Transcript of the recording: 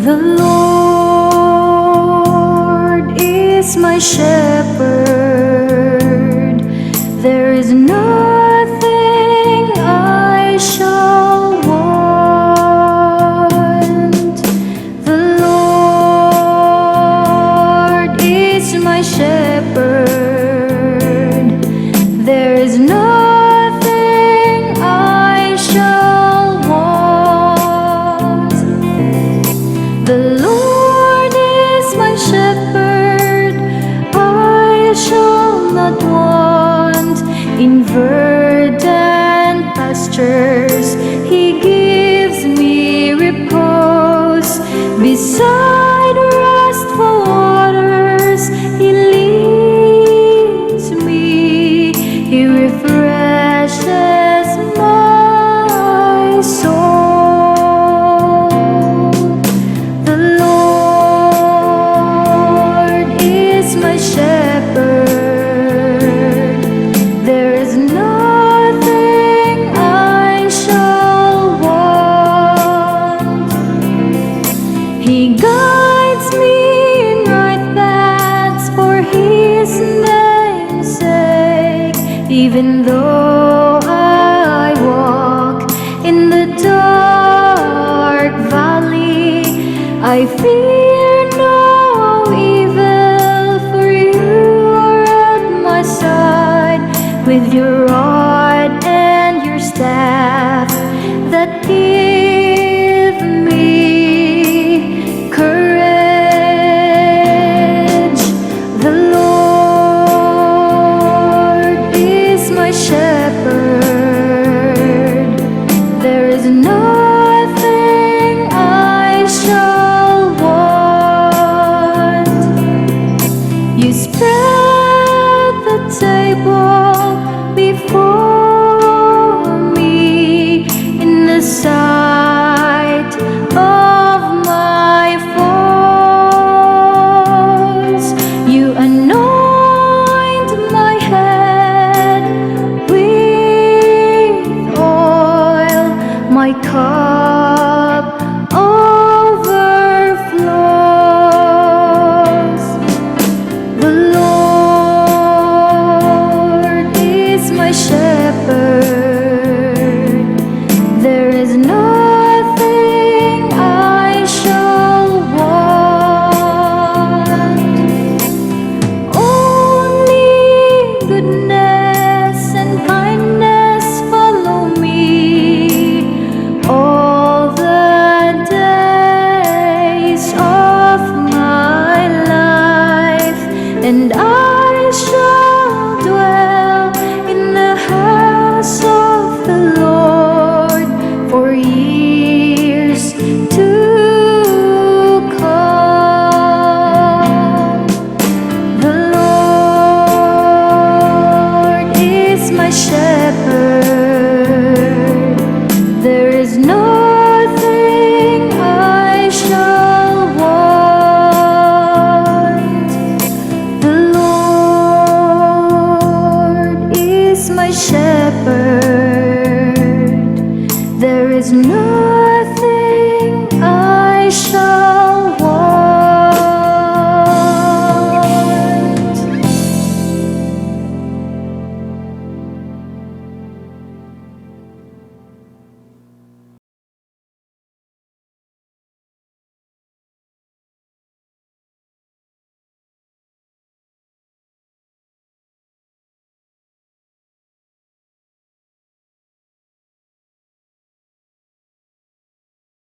The Lord is my shepherd, there is nothing I shall want. The Lord is my shepherd, there is nothing I shall want. The Lord is my shepherd, I shall not want. In verdant pastures He gives me repose, beside restful waters He leads me. He refreshes my soul. The Lord is my shepherd, there is nothing I shall want. He guides me in right paths for His name's sake. Even though I walk in the dark valley, I fear no evil, for You are at my side. With Your